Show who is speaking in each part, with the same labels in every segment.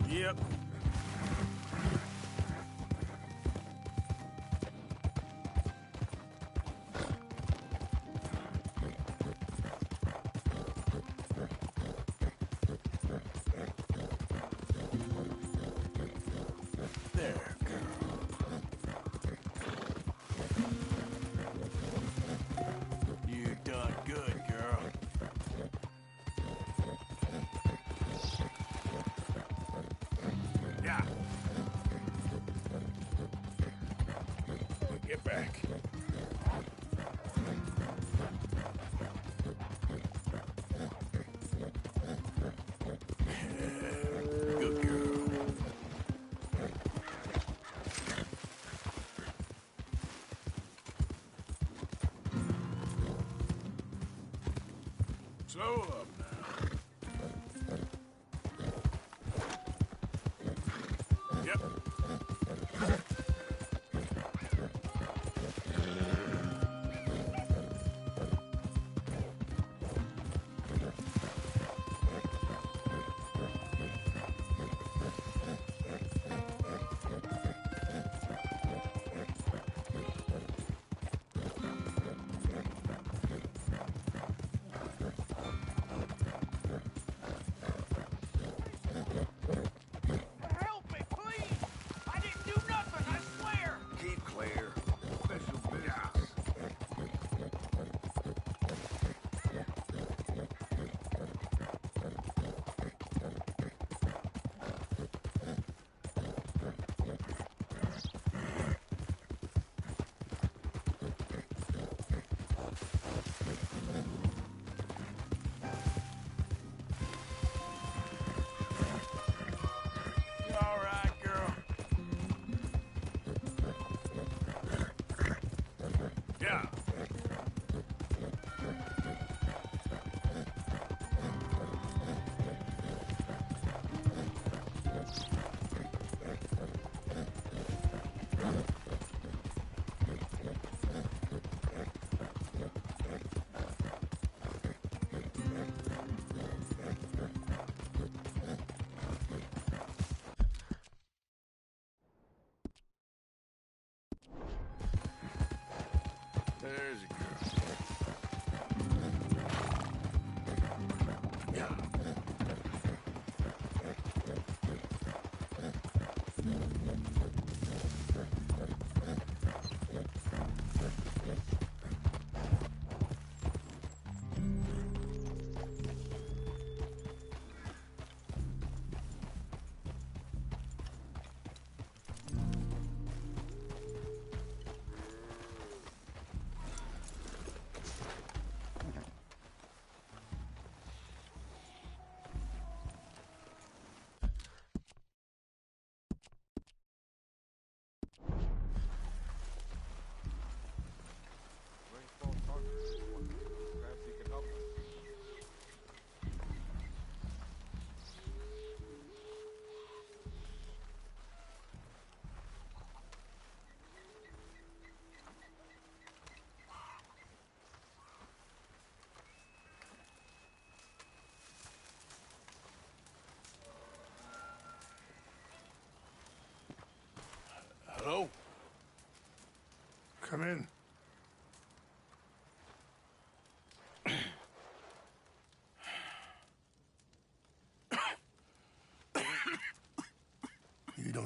Speaker 1: Yep. There, girl. You done good, girl. Yeah. Get back. Good girl. Slow up now. Yep.
Speaker 2: Help me, please! I didn't do nothing, I swear!
Speaker 3: Keep clear. Official business.
Speaker 1: You all right, girl? Yeah. There's a girl. Yeah.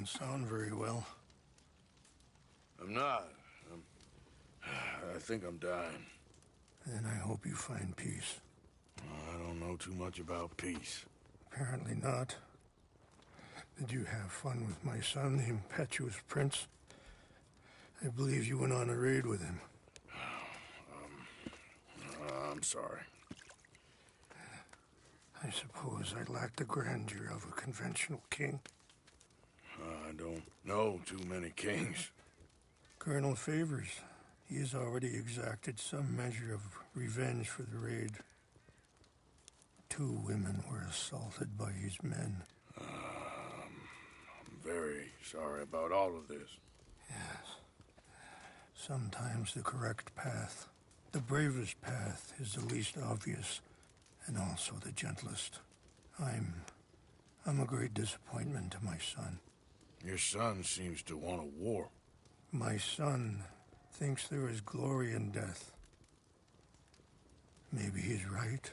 Speaker 4: don't sound very well.
Speaker 3: I'm not. I think I'm dying.
Speaker 4: Then I hope you find peace.
Speaker 3: I don't know too much about peace.
Speaker 4: Apparently not. Did you have fun with my son, the impetuous prince? I believe you went on a raid with him.
Speaker 3: I'm sorry.
Speaker 4: I suppose I lack the grandeur of a conventional king.
Speaker 3: I don't know too many kings.
Speaker 4: Colonel Favors, he has already exacted some measure of revenge for the raid. 2 women were assaulted by his men.
Speaker 3: I'm very sorry about all of this.
Speaker 4: Yes. Sometimes the correct path, the bravest path, is the least obvious, and also the gentlest. I'm a great disappointment to my son.
Speaker 3: Your son seems to want a war.
Speaker 4: My son thinks there is glory in death. Maybe he's right,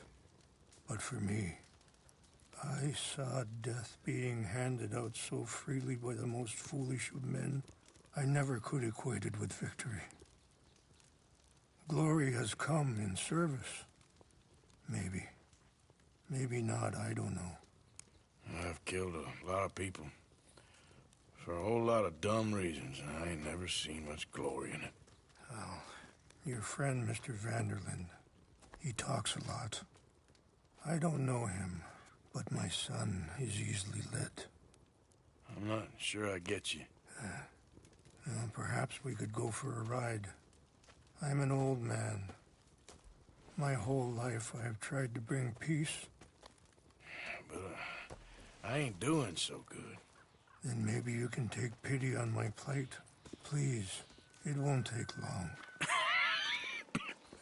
Speaker 4: but for me, I saw death being handed out so freely by the most foolish of men, I never could equate it with victory. Glory has come in service. Maybe. Maybe not, I don't know.
Speaker 3: I've killed a lot of people. For a whole lot of dumb reasons, and I ain't never seen much glory in it.
Speaker 4: Well, your friend, Mr. Vanderlyn, he talks a lot. I don't know him, but my son is easily led.
Speaker 3: I'm not sure I get you.
Speaker 4: Well, perhaps we could go for a ride. I'm an old man. My whole life I have tried to bring peace.
Speaker 3: But I ain't doing so good.
Speaker 4: Then maybe you can take pity on my plight. Please, it won't take long.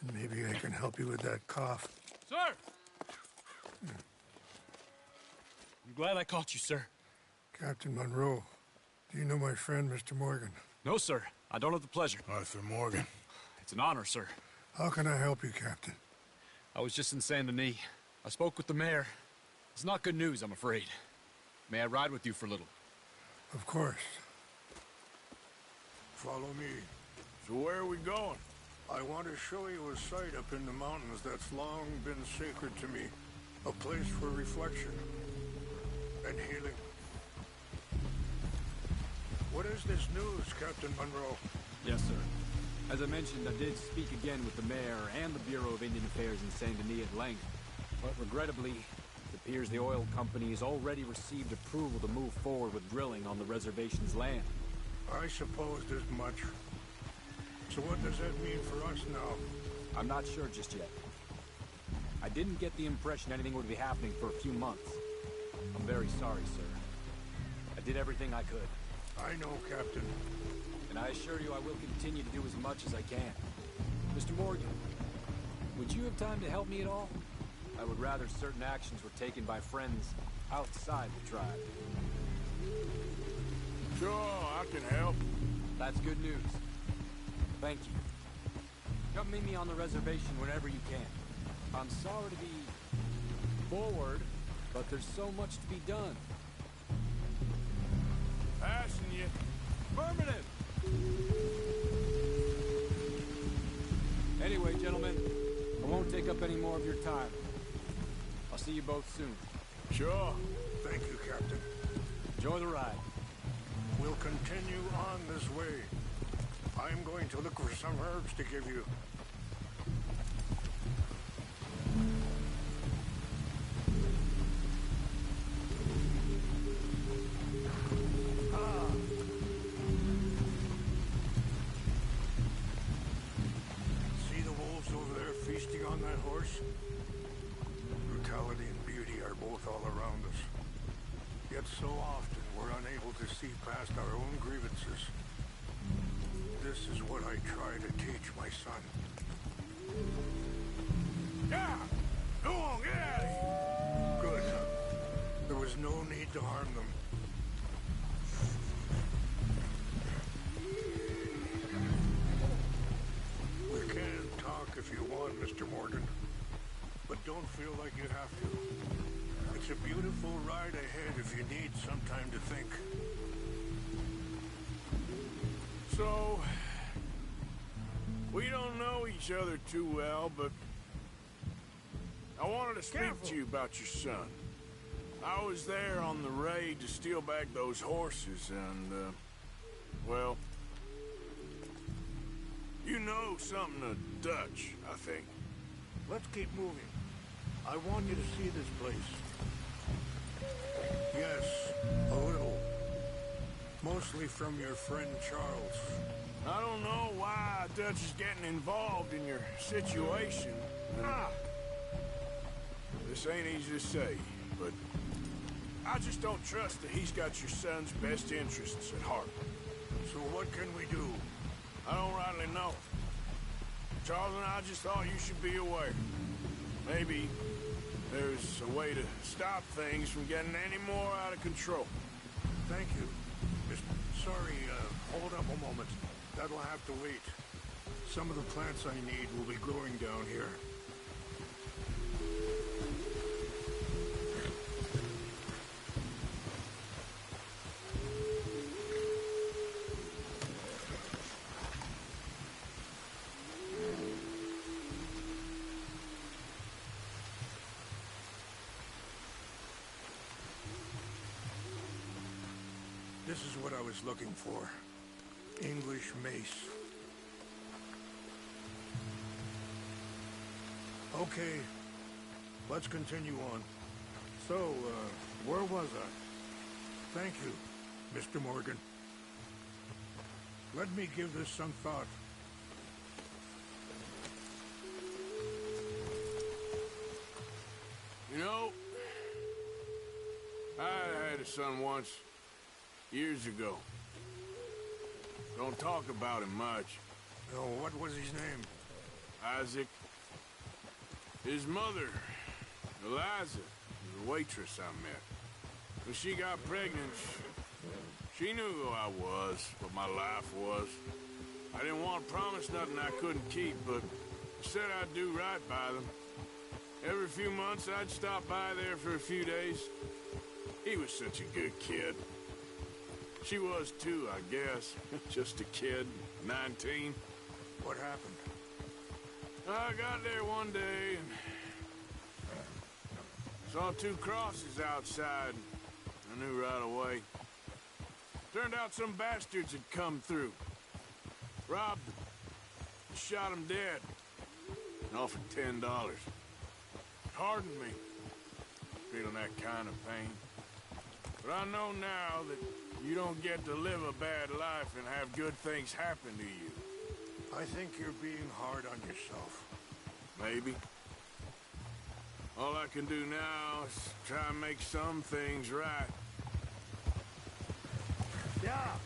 Speaker 4: And maybe I can help you with that cough.
Speaker 5: Sir! I'm glad I caught you, sir.
Speaker 4: Captain Monroe, do you know my friend, Mr. Morgan?
Speaker 5: No, sir. I don't have the pleasure.
Speaker 3: Arthur Morgan.
Speaker 5: It's an honor, sir.
Speaker 4: How can I help you, Captain?
Speaker 5: I was just in Saint Denis. I spoke with the mayor. It's not good news, I'm afraid. May I ride with you for a little?
Speaker 4: Of course. Follow me.
Speaker 3: So where are we going?
Speaker 4: I want to show you a site up in the mountains that's long been sacred to me. A place for reflection and healing. What is this news, Captain Monroe?
Speaker 5: Yes, sir. As I mentioned, I did speak again with the mayor and the Bureau of Indian Affairs in Saint Denis at length. But regrettably, it appears the oil company has already received approval to move forward with drilling on the reservation's land.
Speaker 4: I supposed as much. So what does that mean for us now?
Speaker 5: I'm not sure just yet. I didn't get the impression anything would be happening for a few months. I'm very sorry, sir. I did everything I could.
Speaker 4: I know, Captain.
Speaker 5: And I assure you I will continue to do as much as I can. Mr. Morgan, would you have time to help me at all? I would rather certain actions were taken by friends outside the tribe.
Speaker 3: Sure, I can help.
Speaker 5: That's good news. Thank you. Come meet me on the reservation whenever you can. I'm sorry to be forward, but there's so much to be done.
Speaker 3: Passing you.
Speaker 5: Affirmative! Anyway, gentlemen, I won't take up any more of your time. I'll see you both soon.
Speaker 3: Sure.
Speaker 4: Thank you, Captain.
Speaker 5: Enjoy the ride.
Speaker 4: We'll continue on this way. I'm going to look for some herbs to give you. See the wolves over there feasting on that horse? Brutality and beauty are both all around us. Yet so often we're unable to see past our own grievances. This is what I try to teach my son.
Speaker 3: Yeah! Go on, get out of here!
Speaker 4: Good. There was no need to harm them. We can talk if you want, Mr. Morgan. But don't feel like you have to. It's a beautiful ride ahead if you need some time to think.
Speaker 3: So, we don't know each other too well, but I wanted to speak to you about your son. I was there on the raid to steal back those horses, and, well, you know something of Dutch, I think.
Speaker 4: Let's keep moving. I want you to see this place. Yes, a little. Mostly from your friend Charles.
Speaker 3: I don't know why Dutch is getting involved in your situation. This ain't easy to say, but I just don't trust that he's got your son's best interests at heart.
Speaker 4: So what can we do?
Speaker 3: I don't rightly know. Charles and I just thought you should be aware. Maybe there's a way to stop things from getting any more out of control.
Speaker 4: Thank you. Sorry, hold up a moment. That'll have to wait. Some of the plants I need will be growing down here. This is what I was looking for. English mace. Okay, let's continue on. So, where was I? Thank you, Mr. Morgan. Let me give this some thought.
Speaker 3: You know, I had a son once, years ago. Don't talk about him much.
Speaker 4: Oh, what was his name?
Speaker 3: Isaac. His mother, Eliza, was a waitress I met. When she got pregnant, she knew who I was, what my life was. I didn't want to promise nothing I couldn't keep, but I said I'd do right by them. Every few months, I'd stop by there for a few days. He was such a good kid. She was too, I guess. Just a kid, 19.
Speaker 4: What happened?
Speaker 3: I got there one day and saw two crosses outside. I knew right away. Turned out some bastards had come through. Robbed them. Shot them dead. And offered $10. Hardened me. Feeling that kind of pain. But I know now that you don't get to live a bad life and have good things happen to you.
Speaker 4: I think you're being hard on yourself.
Speaker 3: Maybe. All I can do now is try and make some things right.
Speaker 4: Yeah.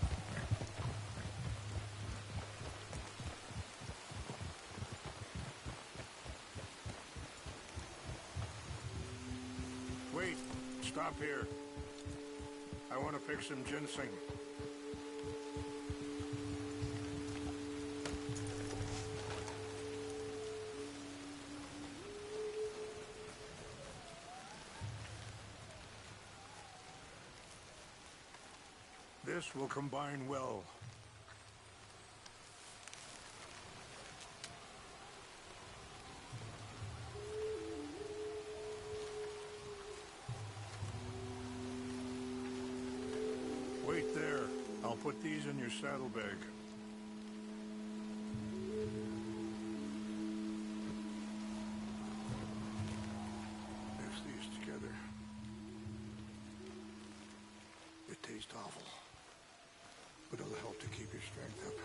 Speaker 4: Wait. Stop here. I want to pick some ginseng. This will combine well. Wait there. I'll put these in your saddlebag. Mix these together. It tastes awful, but it'll help to keep your strength up.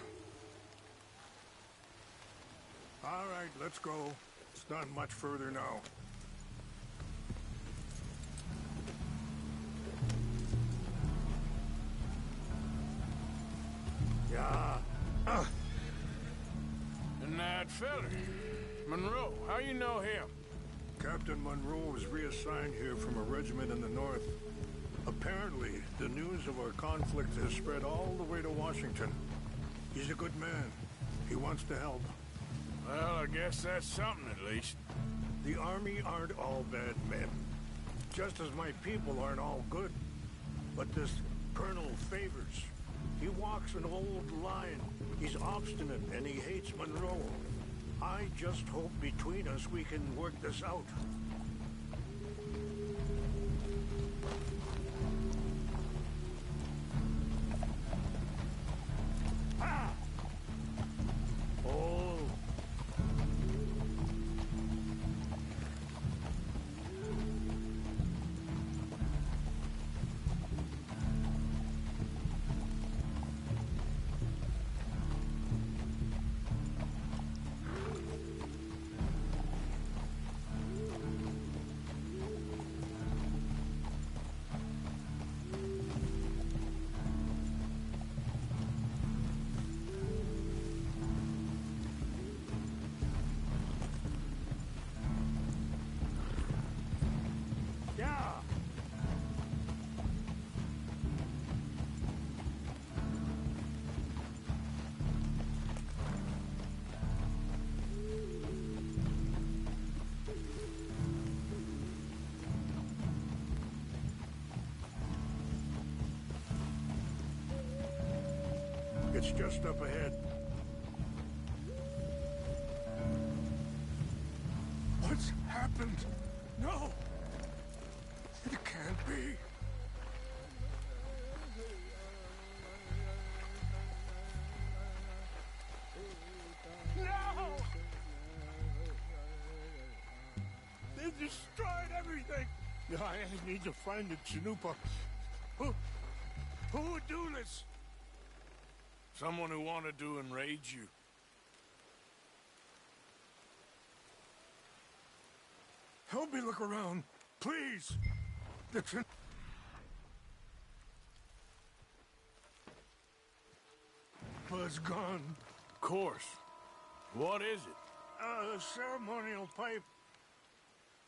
Speaker 4: All right, let's go. It's not much further now. Yeah.
Speaker 3: And that feller, Monroe, how you know him?
Speaker 4: Captain Monroe was reassigned here from a regiment in the north. Apparently, the news of our conflict has spread all the way to Washington. He's a good man. He wants to help.
Speaker 3: Well, I guess that's something at least.
Speaker 4: The Army aren't all bad men. Just as my people aren't all good. But this Colonel Favors, He walks an old line. He's obstinate and he hates Monroe. I just hope between us we can work this out. Ah! Oh. Yeah. It's just up ahead. What's happened? No! It can't be.
Speaker 2: No!
Speaker 4: They destroyed everything! I need to find the Chanupa. Who would do this?
Speaker 3: Someone who wanted to enrage you.
Speaker 4: Help me look around, please. The Chanupa's gone.
Speaker 3: Of course. What is it?
Speaker 4: A ceremonial pipe.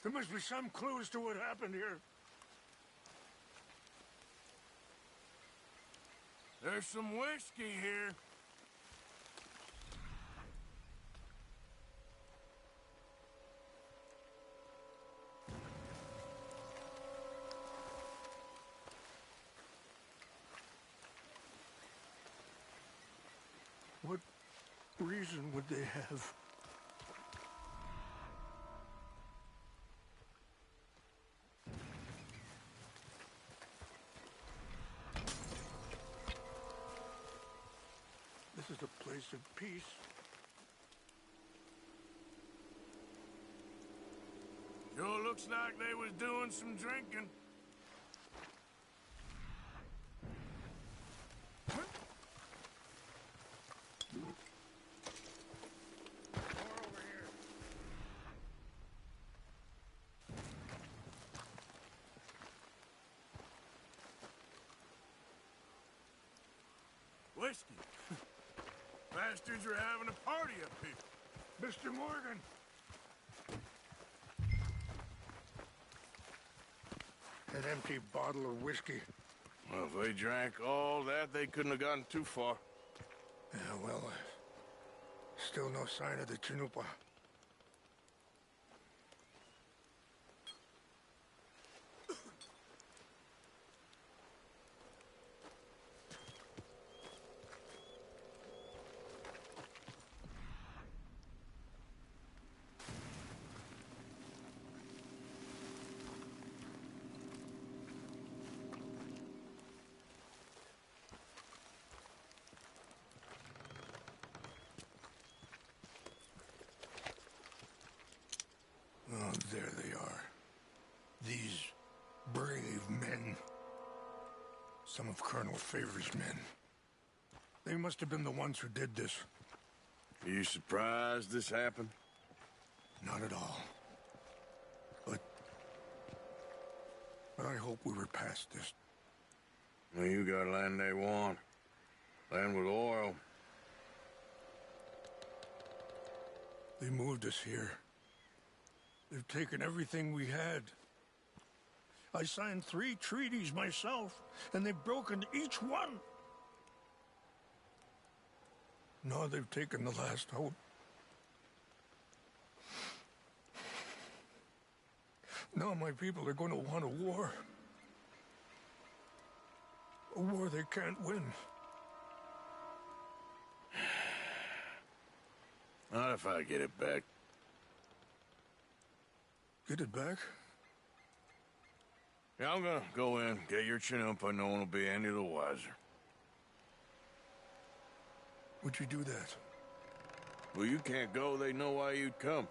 Speaker 4: There must be some clues to what happened here.
Speaker 3: There's some whiskey here.
Speaker 4: What reason would they have? This is a place of peace.
Speaker 3: Sure looks like they was doing some drinking. Whiskey. Bastards are having a party up here.
Speaker 4: Mr. Morgan! An empty bottle of whiskey.
Speaker 3: Well, if they drank all that, they couldn't have gotten too far.
Speaker 4: Yeah, well, still no sign of the Chanupa. Oh, there they are. These brave men. Some of Colonel Favor's men. They must have been the ones who did this.
Speaker 3: Are you surprised this happened?
Speaker 4: Not at all. But I hope we were past this.
Speaker 3: Well, you got land they want. Land with oil.
Speaker 4: They moved us here. They've taken everything we had. I signed 3 treaties myself, and they've broken each one. Now they've taken the last hope. Now my people are going to want a war. A war they can't win.
Speaker 3: Not if I get it back.
Speaker 4: Get it back?
Speaker 3: Yeah, I'm gonna go in, get your Chinook, but no one will be any the wiser.
Speaker 4: Would you do that?
Speaker 3: Well, you can't go, they know why you'd come.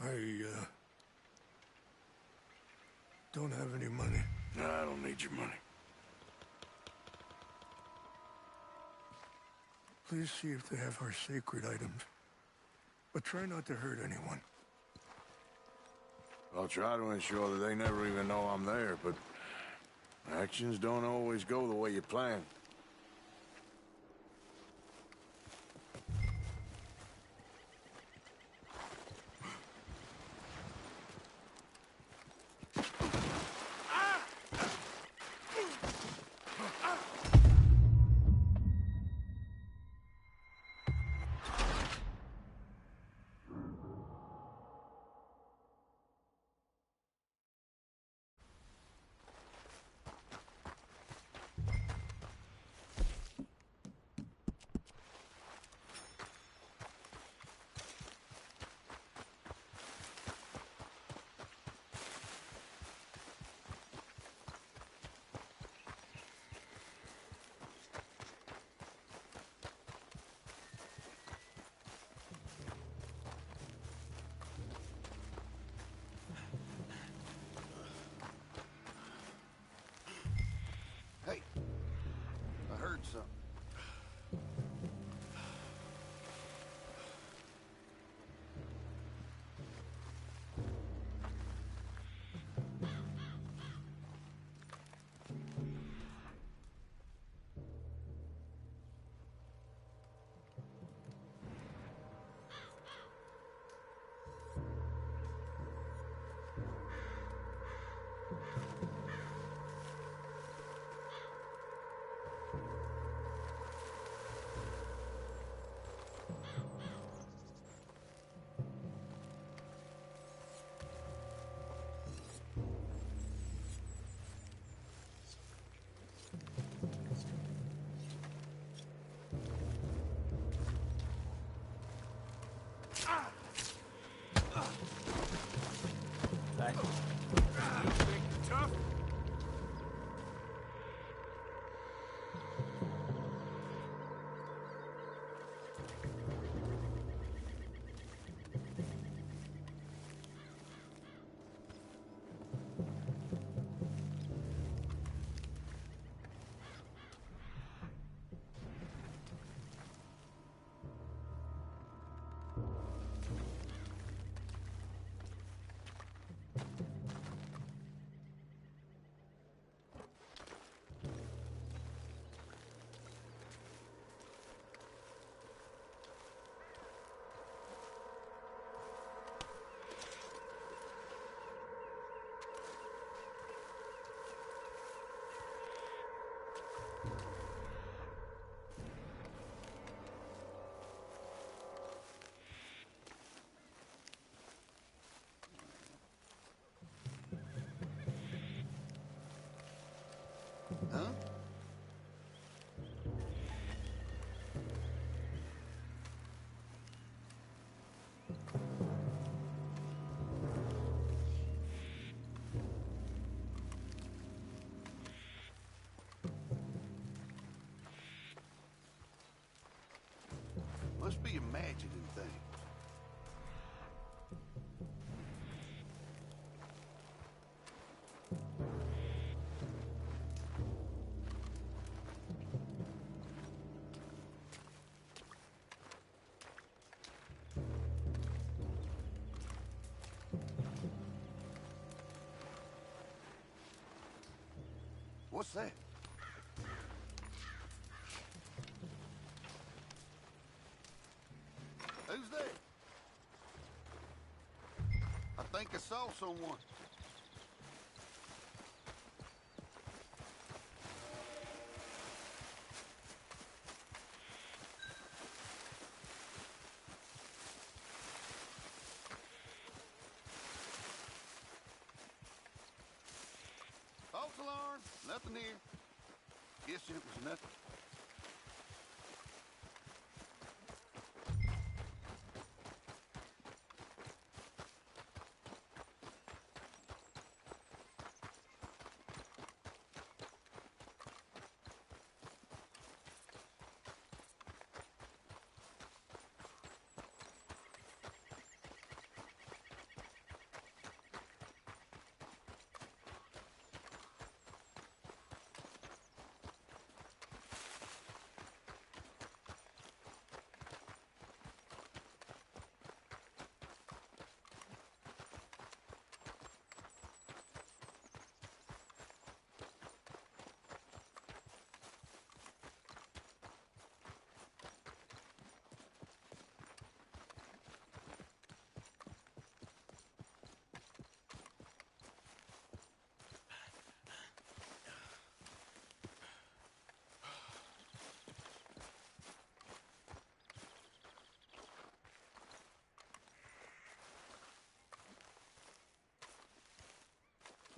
Speaker 4: I, don't have any money.
Speaker 3: No, I don't need your money.
Speaker 4: Please see if they have our sacred items. But try not to hurt anyone.
Speaker 3: I'll try to ensure that they never even know I'm there, but actions don't always go the way you plan.
Speaker 6: Hey, I heard something.
Speaker 3: Tough?
Speaker 6: Huh? Must be imagining things. What's that? Who's there? I think I saw someone. False alarm. Nothing here. Guess it was nothing.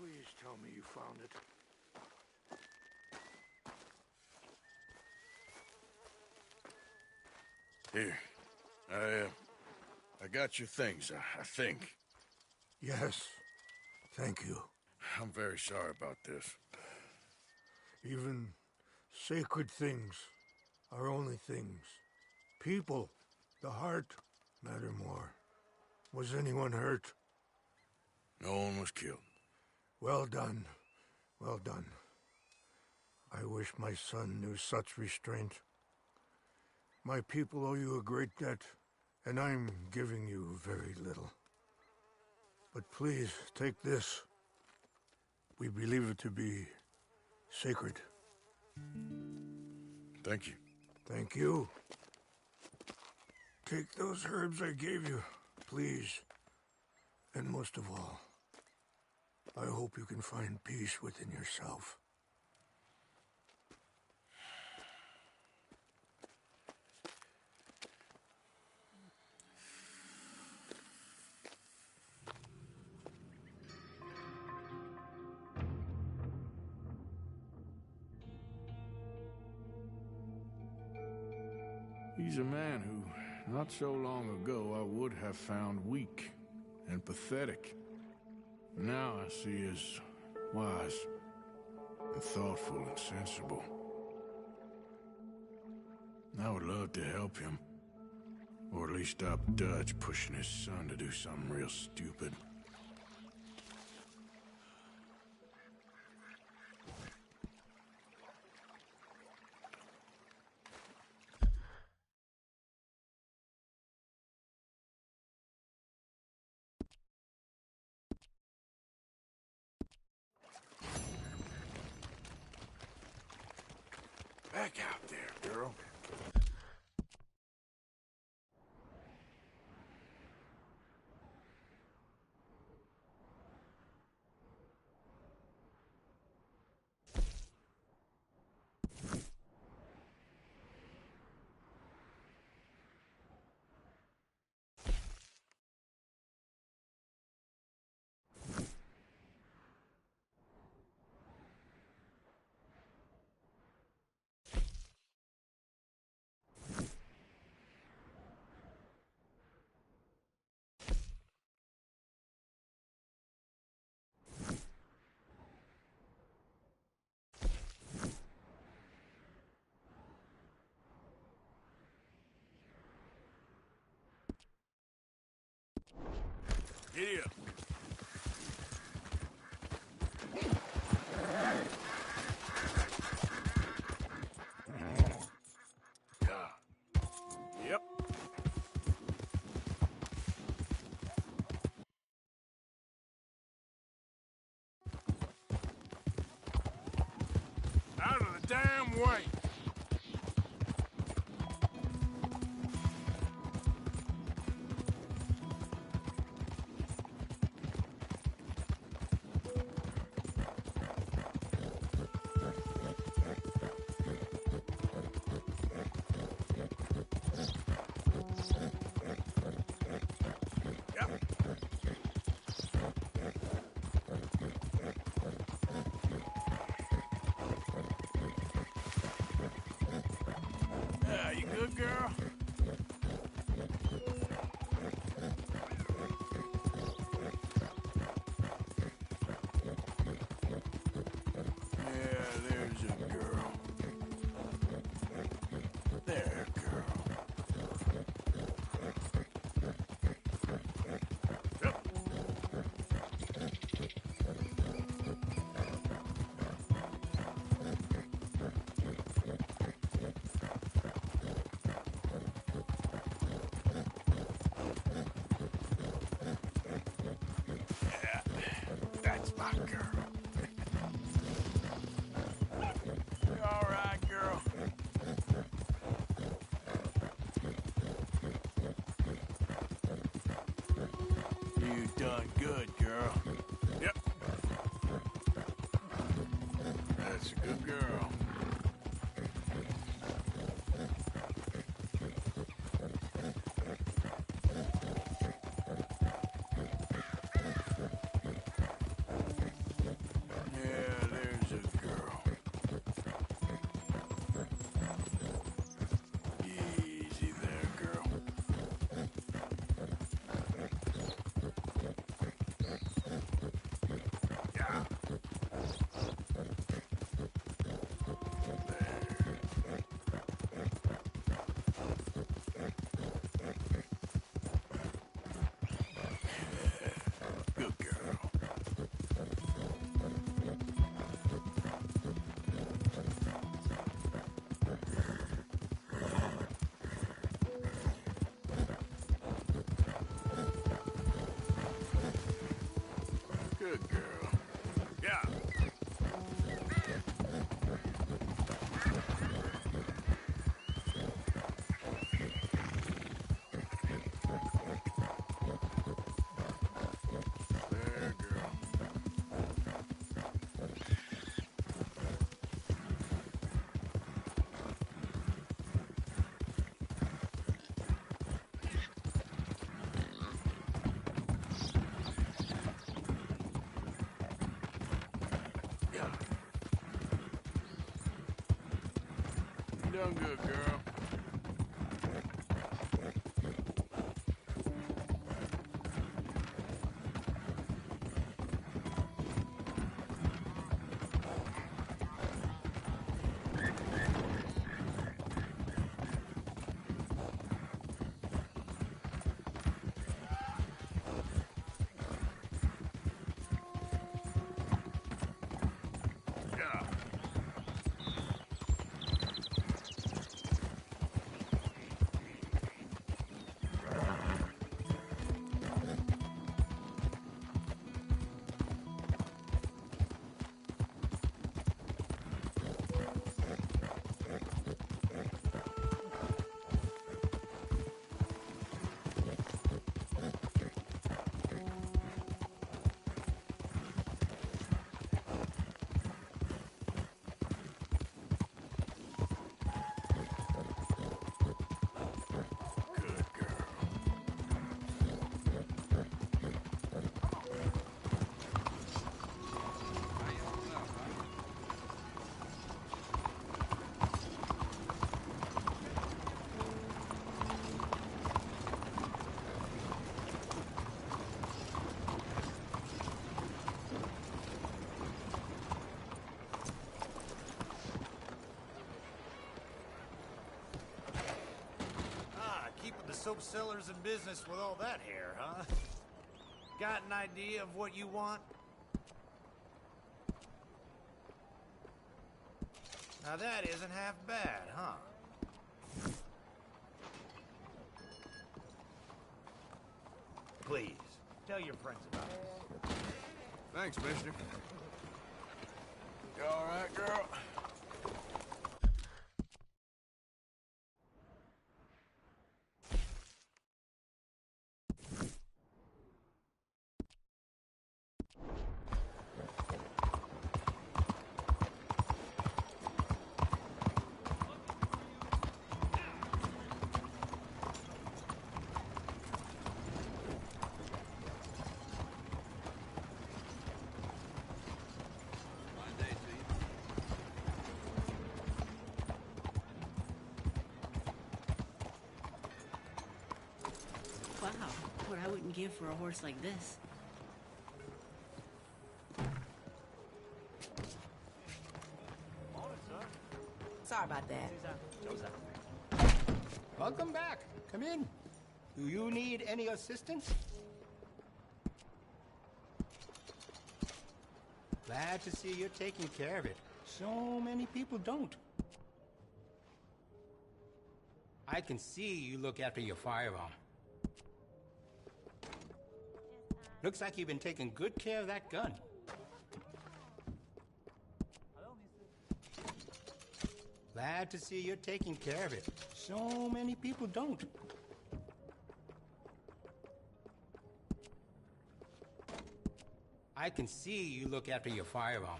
Speaker 4: Please tell me you found it.
Speaker 3: Here. I got your things, I think.
Speaker 4: Yes. Thank you.
Speaker 3: I'm very sorry about this.
Speaker 4: Even sacred things are only things. People, the heart, matter more. Was anyone hurt?
Speaker 3: No one was killed.
Speaker 4: Well done. Well done. I wish my son knew such restraint. My people owe you a great debt, and I'm giving you very little. But please, take this. We believe it to be sacred.
Speaker 3: Thank you.
Speaker 4: Thank you. Take those herbs I gave you, please. And most of all, I hope you can find peace within yourself.
Speaker 3: He's a man who, not so long ago, I would have found weak and pathetic. Now I see as wise and thoughtful and sensible. I would love to help him, or at least stop Dutch pushing his son to do something real stupid. Back out there, girl. Giddy up. Yep. Out of the damn way. Yeah, you good, girl? Yeah, there's a girl. There, girl. Yep. Yeah, that's my girl. You all right, girl? You done good, girl. Yep. That's a good girl. Good girl. Yeah. There, girl. Yeah. You done good, girl. Yeah. Good girl.
Speaker 2: Keeping the soap sellers in business with all that hair, huh? Got an idea of what you want? Now that isn't half bad, huh? Please, tell your friends about this.
Speaker 3: Thanks, mister. You all right, girl?
Speaker 7: Wow, what I wouldn't give for a horse like this. Sorry about that.
Speaker 8: Welcome back. Come in. Do you need any assistance? Glad to see you're taking care of it. So many people don't. I can see you look after your firearm. Looks like you've been taking good care of that gun. Glad to see you're taking care of it. So many people don't. I can see you look after your firearm.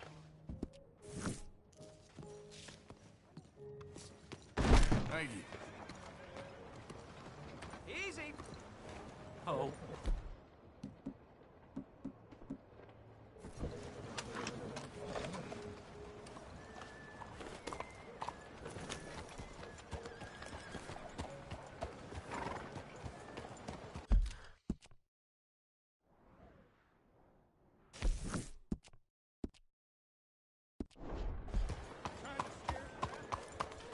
Speaker 3: Thank you.
Speaker 2: Easy. Oh.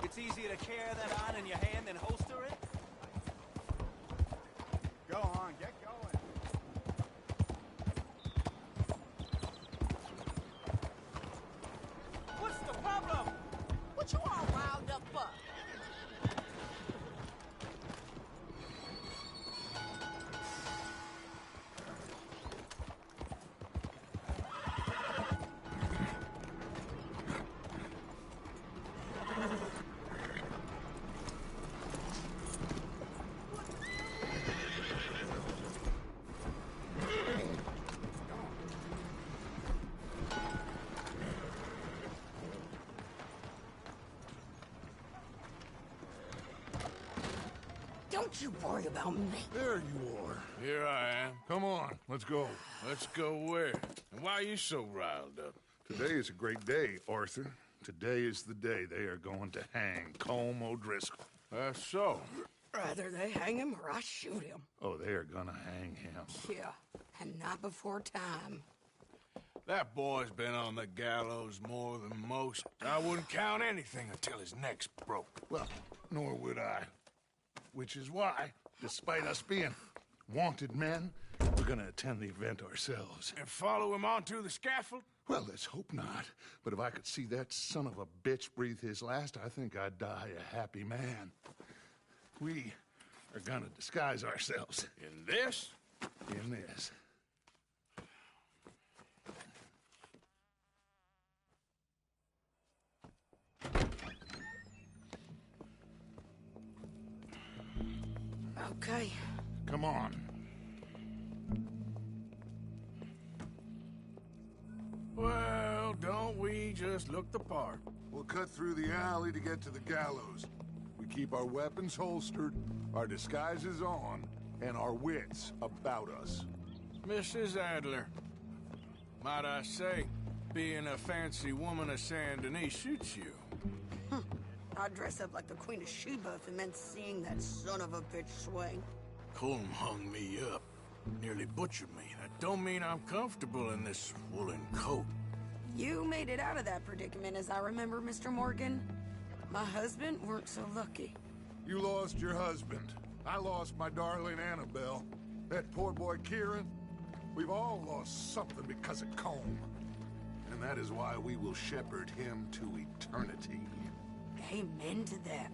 Speaker 2: It's easier to carry that on in your hand than holster it.
Speaker 6: Go on, get going.
Speaker 2: What's the problem?
Speaker 9: What you all riled up for? Don't you worry about me.
Speaker 1: There you are.
Speaker 3: Here I am.
Speaker 1: Come on, let's go.
Speaker 3: Let's go where? And why are you so riled up?
Speaker 1: Today is a great day, Arthur. Today is the day they are going to hang Colm O'Driscoll.
Speaker 3: That's so.
Speaker 9: Rather they hang him or I shoot him.
Speaker 1: Oh, they are gonna hang him.
Speaker 9: Yeah, and not before time.
Speaker 3: That boy's been on the gallows more than most. I wouldn't count anything until his neck's broke.
Speaker 1: Well, nor would I. Which is why, despite us being wanted men, we're gonna attend the event ourselves.
Speaker 3: And follow him onto the scaffold?
Speaker 1: Well, let's hope not. But if I could see that son of a bitch breathe his last, I think I'd die a happy man. We are gonna disguise ourselves.
Speaker 3: In this?
Speaker 1: In this.
Speaker 9: Okay.
Speaker 1: Come on.
Speaker 3: Well, don't we just look the part?
Speaker 10: We'll cut through the alley to get to the gallows. We keep our weapons holstered, our disguises on, and our wits about us.
Speaker 3: Mrs. Adler, might I say, being a fancy woman of Saint Denis suits you.
Speaker 9: I'd dress up like the Queen of Sheba if it meant seeing that son of a bitch swing.
Speaker 3: Colm hung me up, nearly butchered me. That don't mean I'm comfortable in this woolen coat.
Speaker 9: You made it out of that predicament, as I remember, Mr. Morgan. My husband weren't so lucky.
Speaker 10: You lost your husband. I lost my darling Annabelle. That poor boy Kieran. We've all lost something because of Colm. And that is why we will shepherd him to eternity.
Speaker 9: Amen to that.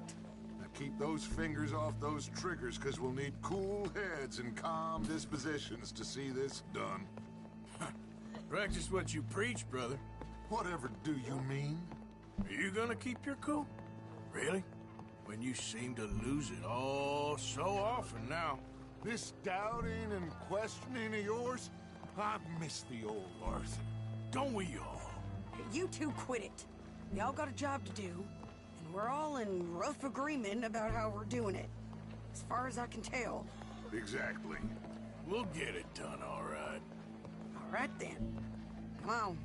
Speaker 10: Now keep those fingers off those triggers, because we'll need cool heads and calm dispositions to see this done.
Speaker 3: Practice what you preach, brother.
Speaker 10: Whatever do you mean?
Speaker 3: Are you gonna keep your cool? Really? When you seem to lose it all so often now.
Speaker 10: This doubting and questioning of yours? I miss the old Arthur.
Speaker 3: Don't we all?
Speaker 9: You two quit it. Y'all got a job to do, and we're all in rough agreement about how we're doing it. As far as I can tell.
Speaker 10: Exactly.
Speaker 3: We'll get it done, all right.
Speaker 9: All right, then. Come on.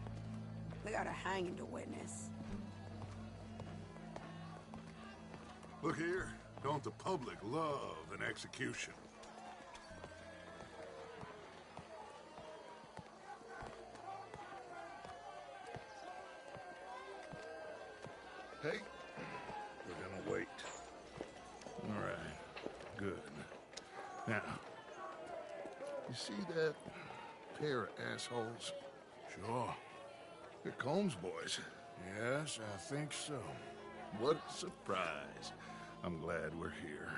Speaker 9: We got a hanging to witness.
Speaker 10: Look here. Don't the public love an execution?
Speaker 1: Hey, we're gonna wait. All right, good. Now, you see that pair of assholes?
Speaker 3: Sure.
Speaker 1: They're Colm's boys.
Speaker 3: Yes, I think so.
Speaker 1: What a surprise. I'm glad we're here.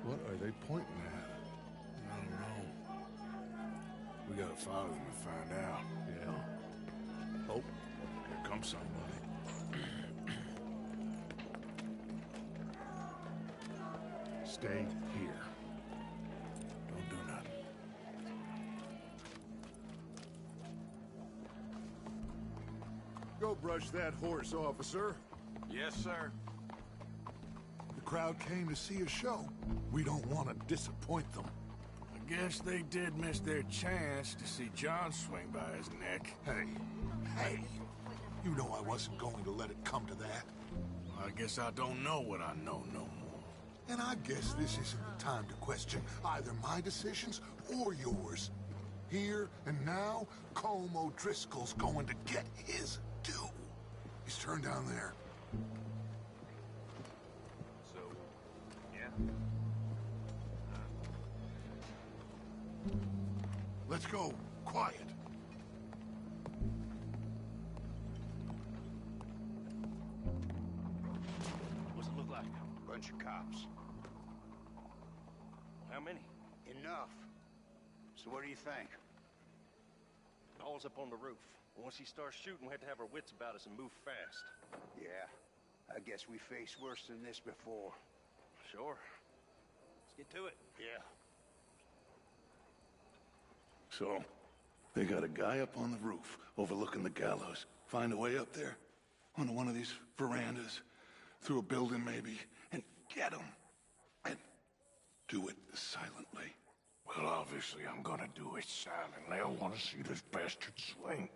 Speaker 1: What are they pointing at?
Speaker 3: I don't know. We gotta follow them and find out.
Speaker 1: Yeah. Oh, here comes somebody. Stay here.
Speaker 3: Don't do nothing.
Speaker 10: Go brush that horse, officer.
Speaker 6: Yes, sir.
Speaker 10: The crowd came to see a show. We don't want to disappoint them.
Speaker 3: I guess they did miss their chance to see John swing by his neck.
Speaker 10: Hey, you know I wasn't going to let it come to that.
Speaker 3: I guess I don't know what I know no more.
Speaker 10: And I guess this isn't the time to question either my decisions or yours. Here and now, Colm O'Driscoll's going to get his due. He's turned down there.
Speaker 6: So, yeah.
Speaker 10: Let's go. Quiet.
Speaker 6: What's it look like?
Speaker 8: Bunch of cops.
Speaker 6: How many?
Speaker 8: Enough. So what do you think?
Speaker 6: All's up on the roof. Once he starts shooting, we have to have our wits about us and move fast.
Speaker 8: Yeah, I guess we faced worse than this before.
Speaker 6: Sure. Let's get to it.
Speaker 8: Yeah.
Speaker 1: So, they got a guy up on the roof overlooking the gallows. Find a way up there onto one of these verandas. through a building maybe, and get them. And do it silently.
Speaker 10: Well, obviously I'm gonna do it silently. I want to see this bastard swing.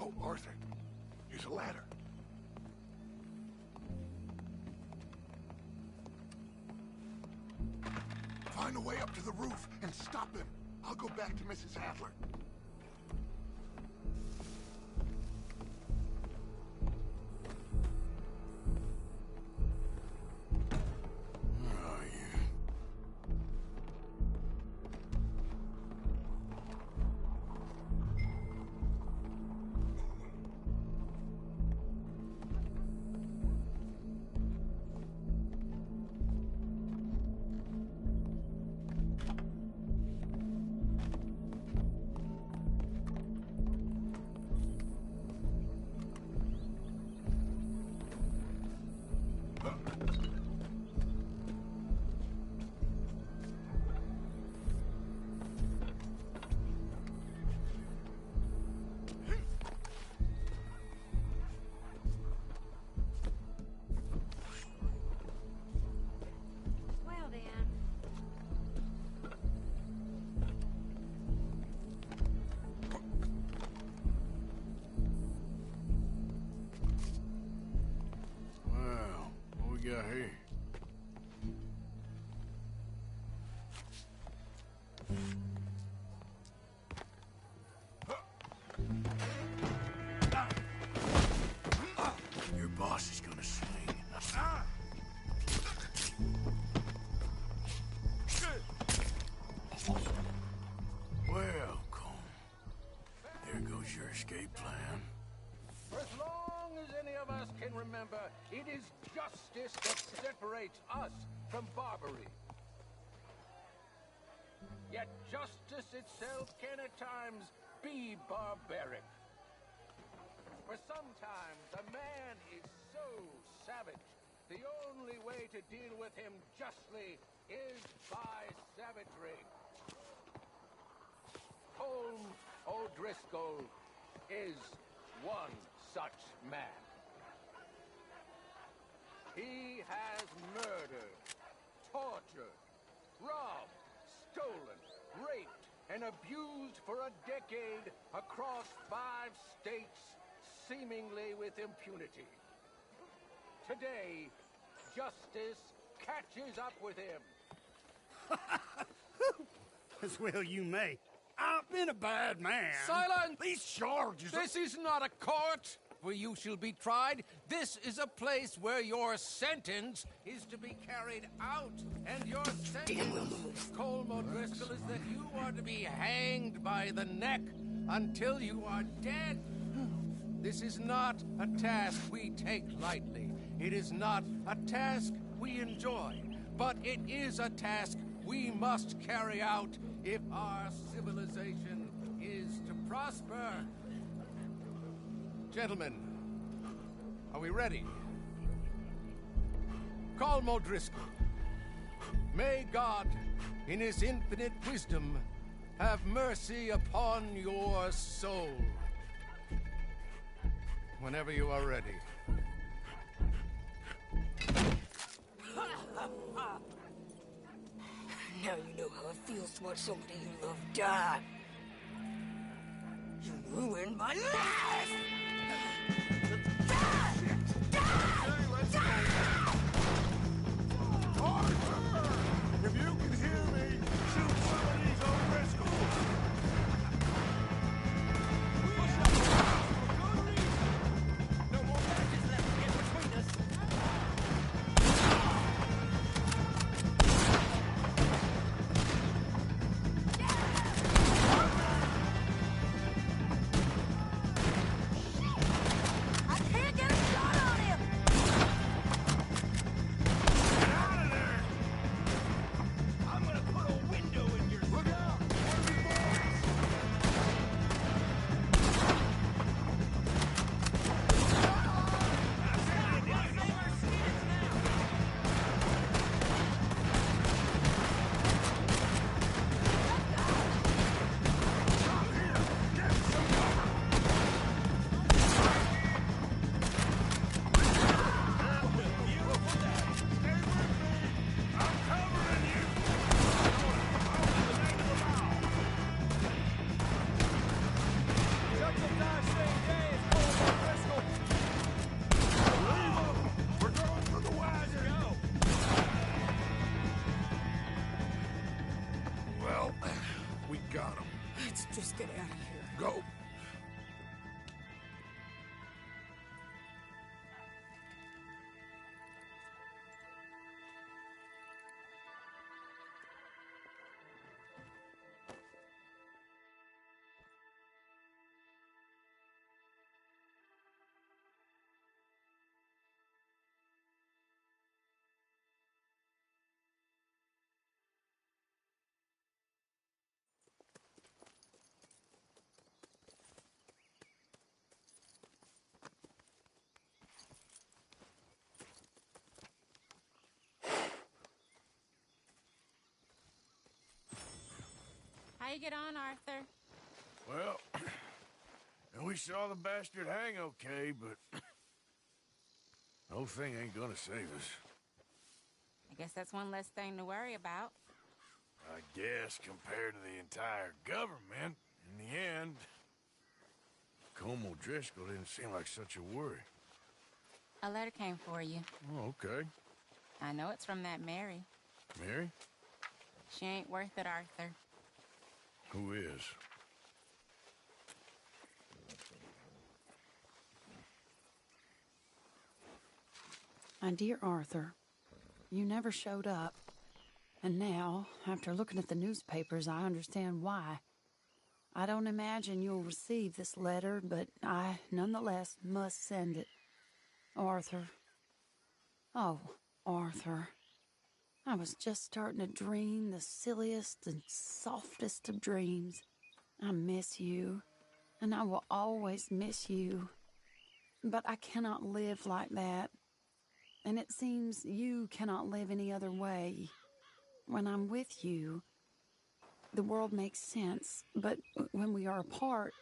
Speaker 1: Oh, Arthur, here's a ladder. Find a way up to the roof and stop him. I'll go back to Mrs. Adler.
Speaker 3: got here?
Speaker 10: Your boss is gonna swing. Well, Colm, there goes your escape plan.
Speaker 11: For as long as any of us can remember, it is justice that separates us from Barbary. Yet justice itself can at times be barbaric. For sometimes a man is so savage, the only way to deal with him justly is by savagery. Colm O'Driscoll is one such man. He has murdered, tortured, robbed, stolen, raped, and abused for a decade across 5 states, seemingly with impunity. Today, justice catches up with him.
Speaker 8: As well you may. I've been a bad man.
Speaker 11: Silence!
Speaker 8: These charges are...
Speaker 11: This is not a court where you shall be tried. This is a place where your sentence is to be carried out. And your sentence, Colm O'Driscoll, is that you are to be hanged by the neck until you are dead. This is not a task we take lightly. It is not a task we enjoy. But it is a task we must carry out if our civilization is to prosper. Gentlemen, are we ready? Colm O'Driscoll, may God, in his infinite wisdom, have mercy upon your soul. Whenever you are ready.
Speaker 9: Now you know how it feels to watch somebody you love die. You ruined my life!
Speaker 10: Arthur! If you can hear me, shoot some of these O'Driscolls!
Speaker 11: No more matches left to get between us.
Speaker 9: Let's just get out of here.
Speaker 10: Go.
Speaker 12: How you get on, Arthur?
Speaker 3: Well, we saw the bastard hang okay, but the whole thing ain't gonna save us.
Speaker 12: I guess that's one less thing to worry about.
Speaker 3: I guess compared to the entire government, in the end, Colm O'Driscoll didn't seem like such a worry.
Speaker 12: A letter came for you.
Speaker 3: Oh, okay.
Speaker 12: I know it's from that Mary.
Speaker 3: Mary?
Speaker 12: She ain't worth it, Arthur.
Speaker 3: Who is?
Speaker 9: My dear Arthur, you never showed up. And now, after looking at the newspapers, I understand why. I don't imagine you'll receive this letter, but I, nonetheless, must send it. Arthur. Oh, Arthur. I was just starting to dream the silliest and softest of dreams. I miss you, and I will always miss you. But I cannot live like that. And it seems you cannot live any other way. When I'm with you, the world makes sense. But when we are apart,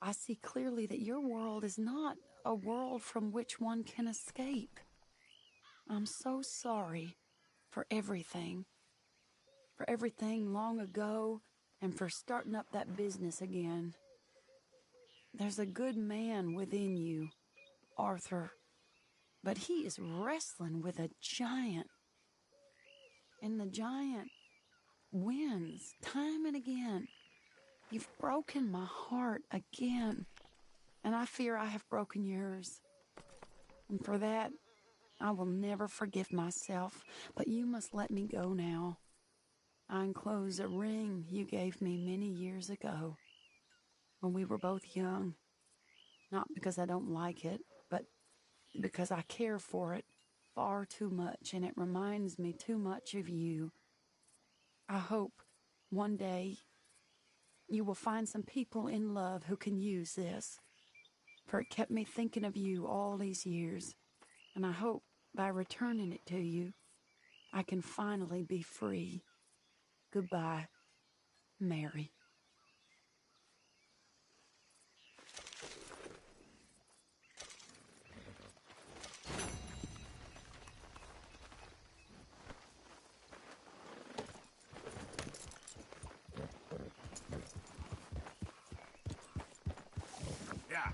Speaker 9: I see clearly that your world is not a world from which one can escape. I'm so sorry for everything. For everything long ago, and for starting up that business again. There's a good man within you, Arthur, but he is wrestling with a giant. And the giant wins time and again. You've broken my heart again, and I fear I have broken yours. And for that, I will never forgive myself, but you must let me go now. I enclose a ring you gave me many years ago, when we were both young. Not because I don't like it, but because I care for it far too much, and it reminds me too much of you. I hope one day you will find some people in love who can use this, for it kept me thinking of you all these years, and I hope by returning it to you, I can finally be free. Goodbye, Mary.
Speaker 3: Yeah.